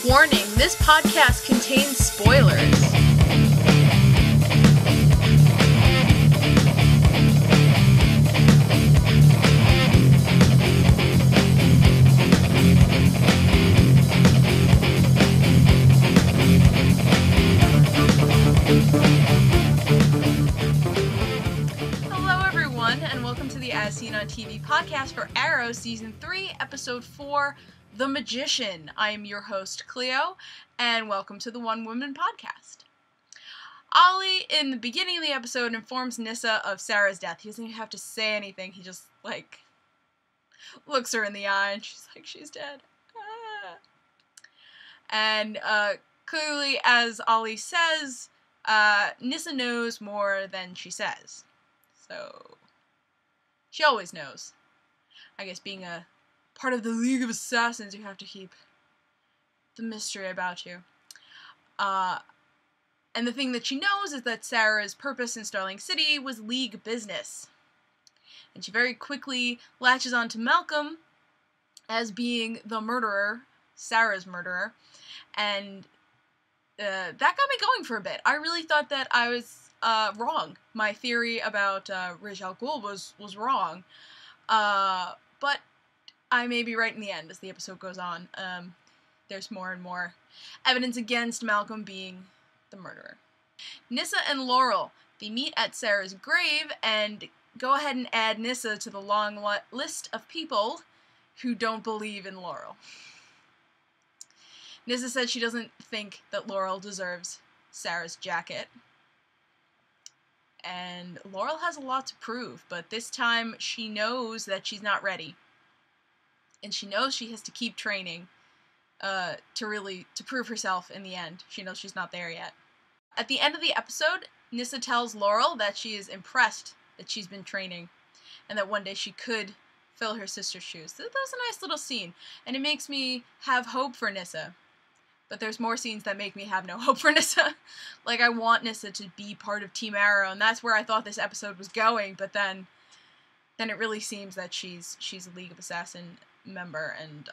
Warning, this podcast contains spoilers. Hello everyone, and welcome to the As Seen on TV podcast for Arrow Season 3, Episode 4, The Magician. I am your host, Clio, and welcome to the One Woman podcast. Ollie, in the beginning of the episode, informs Nyssa of Sarah's death. He doesn't even have to say anything. He just, looks her in the eye, and she's like, she's dead. Ah. And, clearly, as Ollie says, Nyssa knows more than she says. So, she always knows. I guess being a part of the League of Assassins, you have to keep the mystery about you. And the thing that she knows is that Sarah's purpose in Starling City was League business. And she very quickly latches onto Malcolm as being the murderer, Sarah's murderer, and that got me going for a bit. I really thought that I was wrong. My theory about Ra's al Ghul was wrong. But I may be right in the end as the episode goes on. There's more and more evidence against Malcolm being the murderer. Nyssa and Laurel, they meet at Sarah's grave and go ahead and add Nyssa to the long list of people who don't believe in Laurel. Nyssa said she doesn't think that Laurel deserves Sarah's jacket. And Laurel has a lot to prove, but this time she knows that she's not ready. And she knows she has to keep training to prove herself in the end. She knows she's not there yet. At the end of the episode, Nyssa tells Laurel that she is impressed that she's been training and that one day she could fill her sister's shoes. That was a nice little scene, and it makes me have hope for Nyssa. But there's more scenes that make me have no hope for Nyssa. I want Nyssa to be part of Team Arrow, and that's where I thought this episode was going, but then it really seems that she's a League of Assassin member, and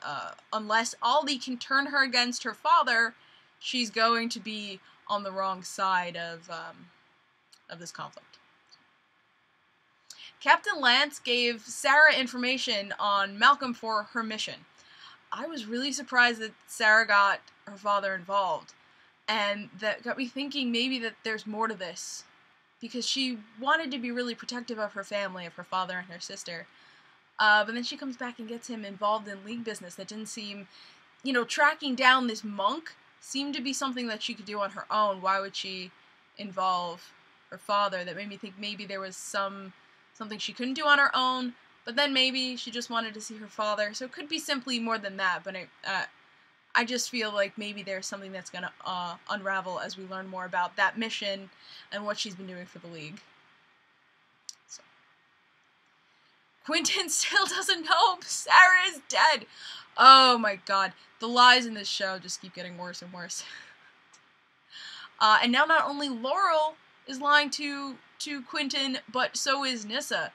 unless Ollie can turn her against her father, she's going to be on the wrong side of this conflict. Captain Lance gave Sarah information on Malcolm for her mission. I was really surprised that Sarah got her father involved, and that got me thinking maybe that there's more to this, because she wanted to be really protective of her family, of her father and her sister, but then she comes back and gets him involved in League business. That didn't seem, tracking down this monk seemed to be something that she could do on her own. Why would she involve her father? That made me think maybe there was something she couldn't do on her own, but then maybe she just wanted to see her father. So it could be simply more than that, but I just feel like maybe there's something that's going to unravel as we learn more about that mission and what she's been doing for the League. So. Quentin still doesn't know Sarah is dead. Oh my god. The lies in this show just keep getting worse and worse. And now not only Laurel is lying to Quentin, but so is Nyssa.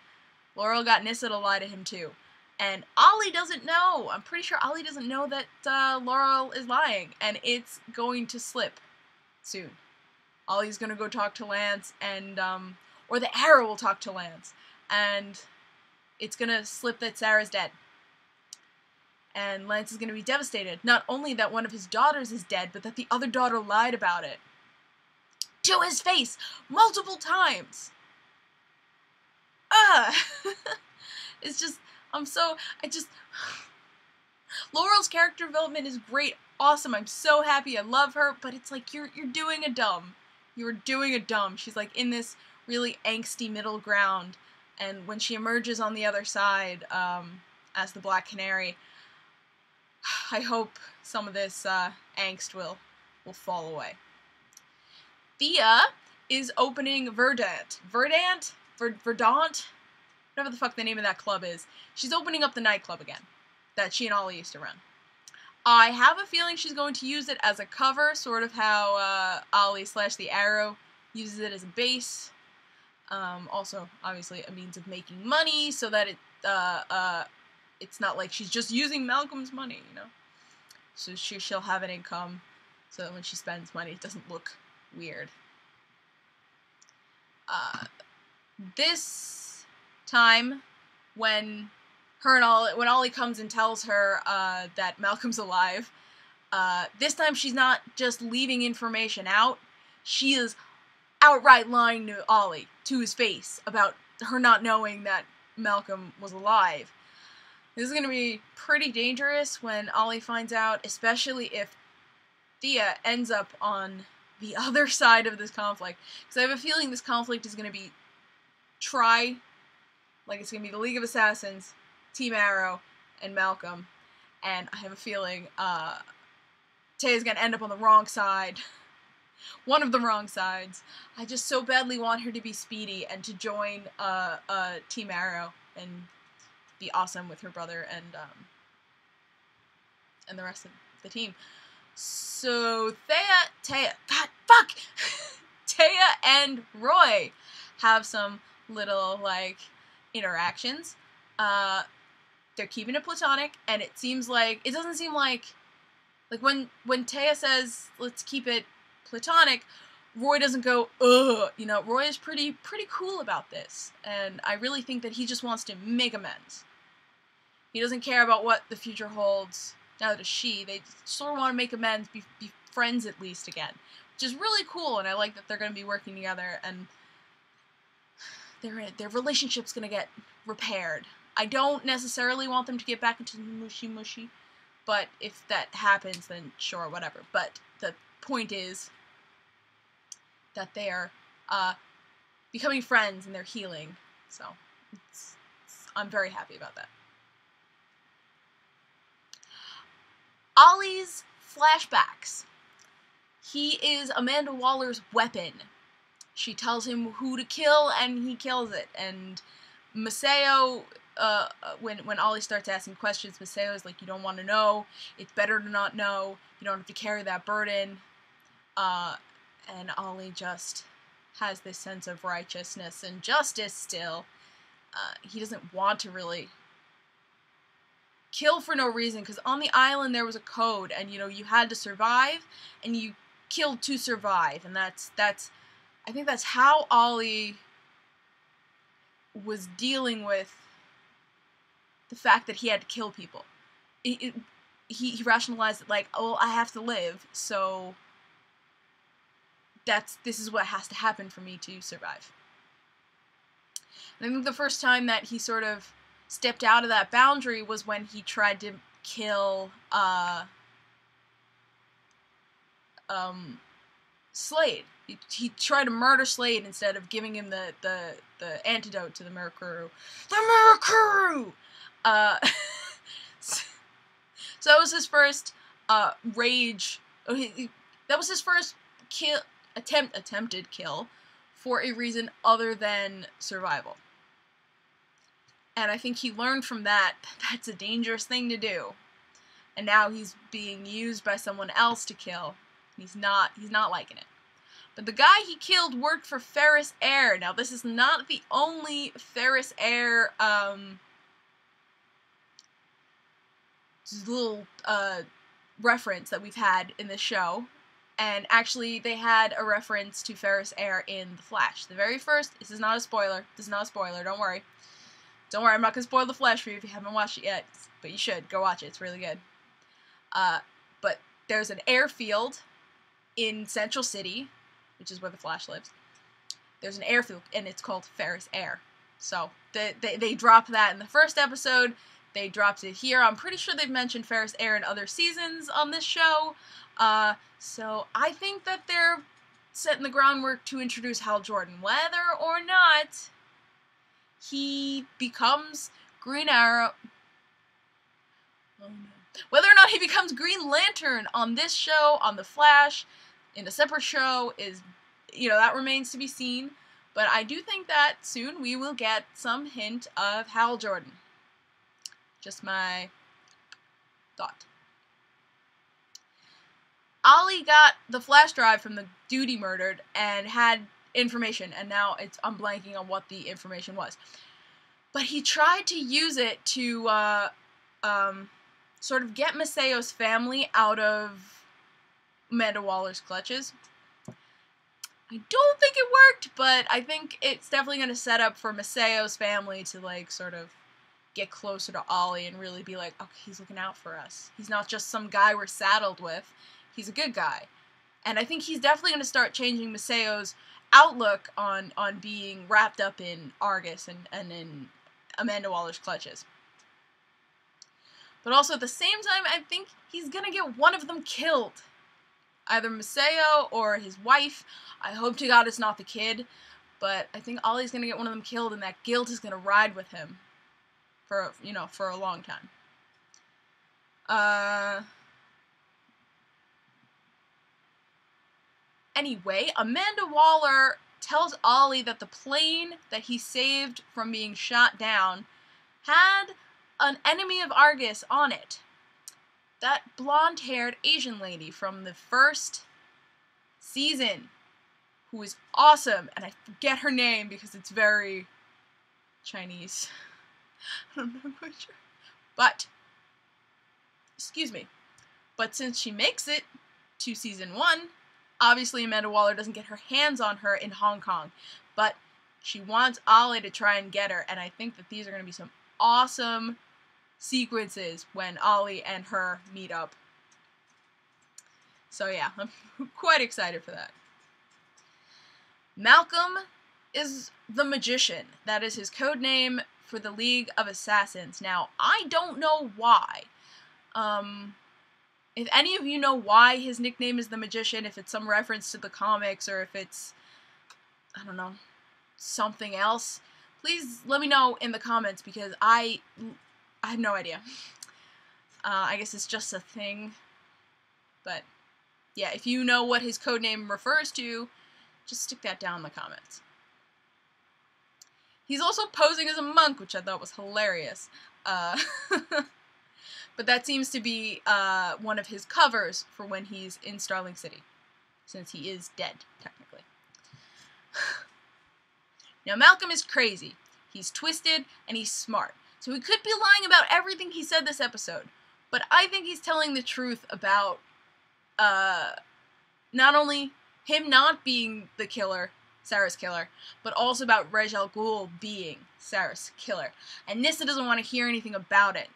Laurel got Nyssa to lie to him too. And Ollie doesn't know. I'm pretty sure Ollie doesn't know that Laurel is lying. And it's going to slip soon. Ollie's going to go talk to Lance, and or the Arrow will talk to Lance. And it's going to slip that Sarah's dead. And Lance is going to be devastated. Not only that one of his daughters is dead, but that the other daughter lied about it. To his face! Multiple times! It's just... Laurel's character development is great, awesome, I'm so happy, I love her, but it's like, you're doing a dumb. You're doing a dumb. She's in this really angsty middle ground, and when she emerges on the other side, as the Black Canary, I hope some of this, angst will fall away. Thea is opening Verdant, whatever the fuck the name of that club is. She's opening up the nightclub again, that she and Ollie used to run. I have a feeling she's going to use it as a cover, sort of how Ollie / the Arrow uses it as a base. Also, obviously, a means of making money, so that it's not like she's just using Malcolm's money, so she'll have an income, so that when she spends money, it doesn't look weird. This time, when Ollie comes and tells her that Malcolm's alive, this time she's not just leaving information out, she is outright lying to Ollie, to his face, about her not knowing that Malcolm was alive. This is going to be pretty dangerous when Ollie finds out, especially if Thea ends up on the other side of this conflict. Because I have a feeling this conflict is going to be it's going to be the League of Assassins, Team Arrow, and Malcolm. And I have a feeling Taya's going to end up on the wrong side. One of the wrong sides. I just so badly want her to be Speedy and to join Team Arrow and be awesome with her brother and the rest of the team. So Taya and Roy have some little interactions. They're keeping it platonic, and it doesn't seem like when Taya says let's keep it platonic, Roy doesn't go, ugh, Roy is pretty cool about this, and I really think that he just wants to make amends. He doesn't care about what the future holds, neither does she. They sort of want to make amends, be friends at least again, which is really cool, and I like that they're going to be working together, and their relationship's going to get repaired. I don't necessarily want them to get back into mushy, but if that happens, then sure, whatever. But the point is that they are becoming friends and they're healing. So I'm very happy about that. Ollie's flashbacks. He is Amanda Waller's weapon. She tells him who to kill, and he kills it. And Maceo, when Ollie starts asking questions, Maceo's like, you don't want to know. It's better to not know. You don't have to carry that burden. And Ollie just has this sense of righteousness and justice still. He doesn't want to really kill for no reason, because on the island there was a code, and you had to survive, and you killed to survive, and that's I think that's how Ollie was dealing with the fact that he had to kill people. He rationalized it like, oh, I have to live, so this is what has to happen for me to survive. And I think the first time that he sort of stepped out of that boundary was when he tried to kill Slade. He tried to murder Slade instead of giving him the antidote to the Murkuru. The Murkuru! So that was his first rage. That was his first attempted kill for a reason other than survival. And I think he learned from that that's a dangerous thing to do. And now he's being used by someone else to kill. He's not liking it. But the guy he killed worked for Ferris Air. Now, this is not the only Ferris Air little reference that we've had in this show. And actually, they had a reference to Ferris Air in The Flash. The very first, this is not a spoiler, don't worry. Don't worry, I'm not going to spoil The Flash for you if you haven't watched it yet, but you should. Go watch it, it's really good. But there's an airfield in Central City, which is where the Flash lives. There's an airfield, and it's called Ferris Air. So, they dropped that in the first episode. They dropped it here. I'm pretty sure they've mentioned Ferris Air in other seasons on this show. So I think that they're setting the groundwork to introduce Hal Jordan. Whether or not he becomes Green Arrow... Oh, no. Whether or not he becomes Green Lantern on this show, on The Flash, in a separate show, is, that remains to be seen. But I do think that soon we will get some hint of Hal Jordan. Just my thought. Ollie got the flash drive from the dude he murdered and had information, and now I'm blanking on what the information was. But he tried to use it to sort of get Maceo's family out of Amanda Waller's clutches. I don't think it worked, but I think it's definitely going to set up for Maceo's family to, like, sort of get closer to Ollie and really be like, okay, he's looking out for us. He's not just some guy we're saddled with. He's a good guy. And I think he's definitely going to start changing Maceo's outlook on being wrapped up in Argus and in Amanda Waller's clutches. But also at the same time, I think he's going to get one of them killed. Either Maceo or his wife. I hope to God it's not the kid. But I think Ollie's going to get one of them killed, and that guilt is going to ride with him for, you know, for a long time. Anyway, Amanda Waller tells Ollie that the plane that he saved from being shot down had an enemy of Argus on it. That blonde-haired Asian lady from the first season, who is awesome, and I forget her name because it's very Chinese. I'm not quite sure. But, excuse me, but since she makes it to season 1, obviously Amanda Waller doesn't get her hands on her in Hong Kong, but she wants Ollie to try and get her, and I think that these are going to be some awesome sequences when Ollie and her meet up. So yeah, I'm quite excited for that. Malcolm is the Magician. That is his code name for the League of Assassins. Now, I don't know why. If any of you know why his nickname is the Magician, if it's some reference to the comics, or if it's, I don't know, something else, please let me know in the comments, because I have no idea. I guess it's just a thing. But, yeah, if you know what his codename refers to, just stick that down in the comments. He's also posing as a monk, which I thought was hilarious. But that seems to be one of his covers for when he's in Starling City, since he is dead, technically. Now, Malcolm is crazy. He's twisted, and he's smart. So he could be lying about everything he said this episode, but I think he's telling the truth about not only him not being the killer, Sarah's killer, but also about Ghul being Sarah's killer. And Nyssa doesn't want to hear anything about it.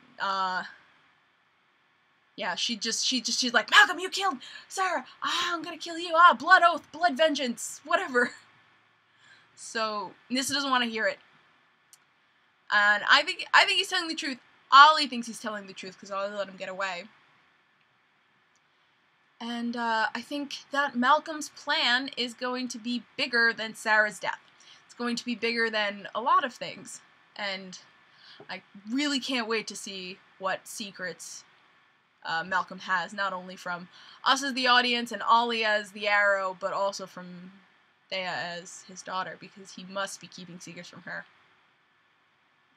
Yeah, she's like, Malcolm, you killed Sarah. I'm gonna kill you. Blood oath, blood vengeance, whatever. So Nyssa doesn't want to hear it. And I think he's telling the truth. Ollie thinks he's telling the truth because Ollie let him get away. And I think that Malcolm's plan is going to be bigger than Sarah's death. It's going to be bigger than a lot of things. And I really can't wait to see what secrets Malcolm has, not only from us as the audience and Ollie as the Arrow, but also from Thea as his daughter, because he must be keeping secrets from her.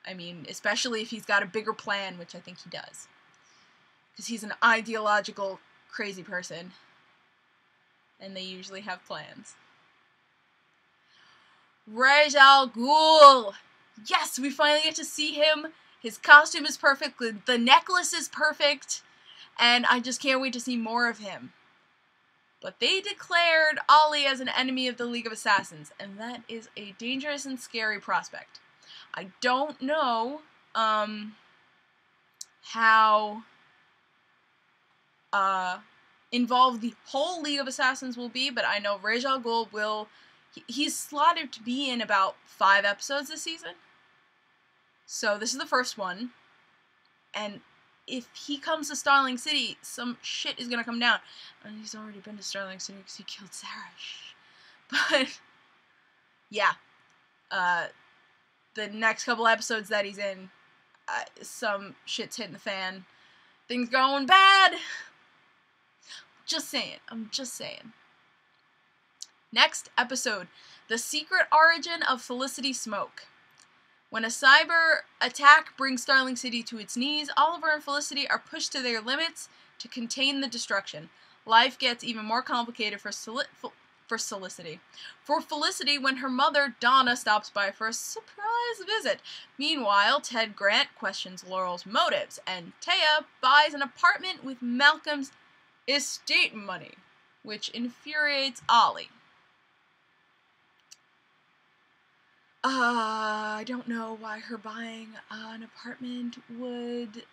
I mean, especially if he's got a bigger plan, which I think he does. Because he's an ideological, crazy person. And they usually have plans. Ghul! Yes, we finally get to see him. His costume is perfect. The necklace is perfect. And I just can't wait to see more of him. But they declared Ollie as an enemy of the League of Assassins. And that is a dangerous and scary prospect. I don't know how involved the whole League of Assassins will be, but I know Ghul will... He's slotted to be in about 5 episodes this season. So this is the first one. And if he comes to Starling City, some shit is gonna come down. And he's already been to Starling City because he killed Sarah. But, yeah. The next couple episodes that he's in, some shit's hitting the fan. Things going bad. Just saying. I'm just saying. Next episode, The Secret Origin of Felicity Smoke. When a cyber attack brings Starling City to its knees, Oliver and Felicity are pushed to their limits to contain the destruction. Life gets even more complicated for for Felicity. For Felicity when her mother, Donna, stops by for a surprise visit. Meanwhile, Ted Grant questions Laurel's motives, and Taya buys an apartment with Malcolm's estate money, which infuriates Ollie. I don't know why her buying an apartment would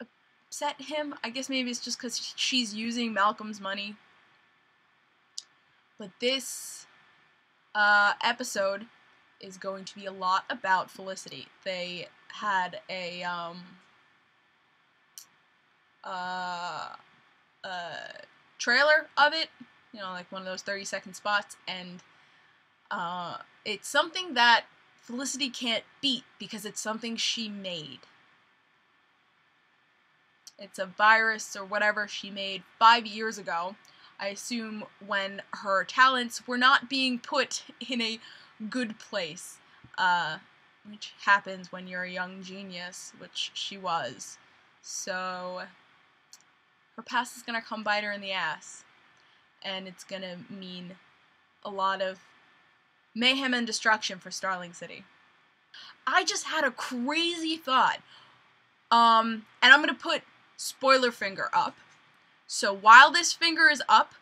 upset him. I guess maybe it's just because she's using Malcolm's money. But this episode is going to be a lot about Felicity. They had a trailer of it, you know, like one of those 30-second spots, and it's something that Felicity can't beat because it's something she made. It's a virus or whatever she made 5 years ago, I assume when her talents were not being put in a good place, which happens when you're a young genius, which she was. So her past is gonna come bite her in the ass, and it's gonna mean a lot of mayhem and destruction for Starling City. I just had a crazy thought, and I'm gonna put spoiler finger up. So while this finger is up,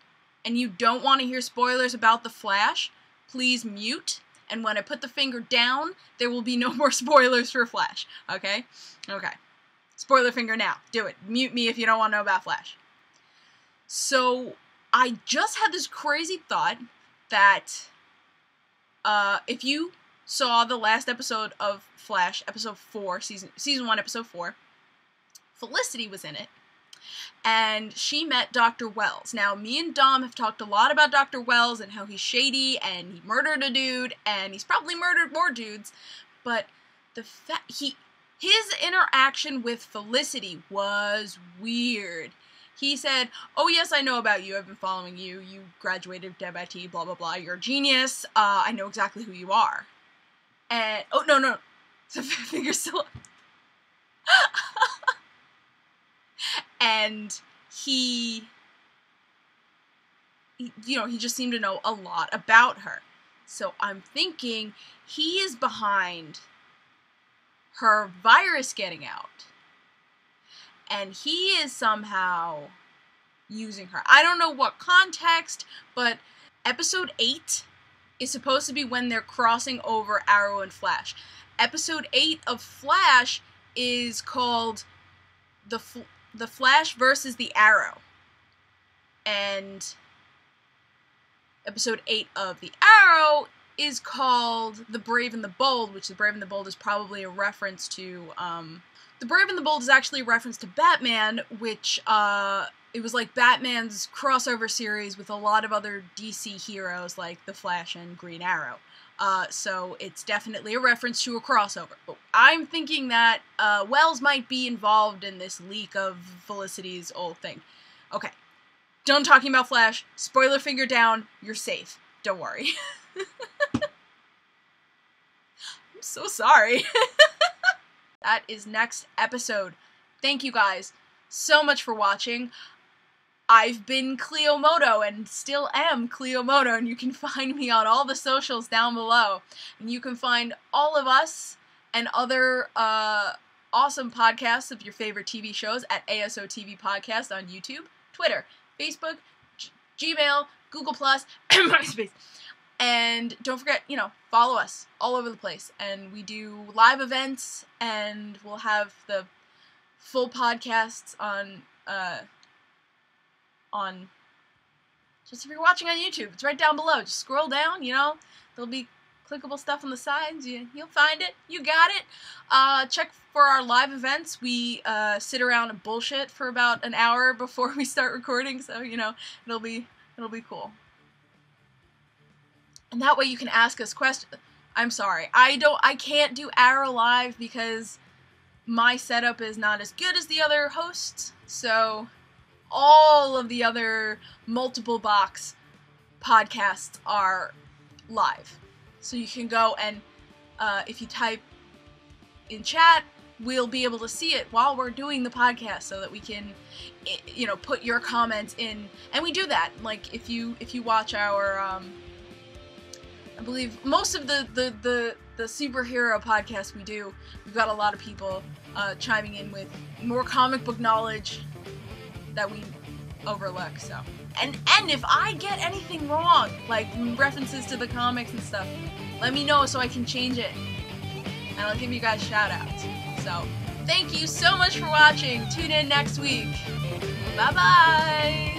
and you don't want to hear spoilers about The Flash, please mute, and when I put the finger down, there will be no more spoilers for Flash, okay? Okay. Spoiler finger now. Do it. Mute me if you don't want to know about Flash. So, I just had this crazy thought that, if you saw the last episode of Flash, episode 4, season 1, episode 4, Felicity was in it, and she met Dr. Wells. Now, me and Dom have talked a lot about Dr. Wells and how he's shady, and he murdered a dude, and he's probably murdered more dudes, but his interaction with Felicity was weird. He said, "Oh yes, I know about you, I've been following you, you graduated with MIT, blah blah blah, you're a genius, I know exactly who you are." And, oh no, the finger's still up. And he just seemed to know a lot about her. So I'm thinking he is behind her virus getting out. And he is somehow using her. I don't know what context, but episode 8 is supposed to be when they're crossing over Arrow and Flash. Episode 8 of Flash is called The Flash versus the Arrow. And episode 8 of The Arrow is called The Brave and the Bold, which The Brave and the Bold is probably a reference to, The Brave and the Bold is actually a reference to Batman, which, it was like Batman's crossover series with a lot of other DC heroes like The Flash and Green Arrow. So it's definitely a reference to a crossover. But I'm thinking that Wells might be involved in this leak of Felicity's old thing. Okay, done talking about Flash. Spoiler finger down. You're safe. Don't worry. I'm so sorry. That is next episode. Thank you guys so much for watching. I've been Clio Moto and still am Clio Moto, and you can find me on all the socials down below. And you can find all of us and other awesome podcasts of your favorite TV shows at ASO TV Podcast on YouTube, Twitter, Facebook, Gmail, Google+, and MySpace. And don't forget, follow us all over the place. And we do live events, and we'll have the full podcasts on just if you're watching on YouTube, it's right down below. Just scroll down, there'll be clickable stuff on the sides. You'll find it. You got it. Check for our live events. We sit around and bullshit for about an hour before we start recording, so it'll be cool. And that way you can ask us questions. I'm sorry, I can't do Arrow live because my setup is not as good as the other hosts, so all of the other multiple box podcasts are live. So you can go and, if you type in chat, we'll be able to see it while we're doing the podcast, so that we can, you know, put your comments in. And we do that. Like, if you watch our, I believe most of the superhero podcasts we do, we've got a lot of people chiming in with more comic book knowledge that we overlook. So, and if I get anything wrong, like references to the comics and stuff, let me know so I can change it, and I'll give you guys shout outs. So, thank you so much for watching. Tune in next week. Bye bye.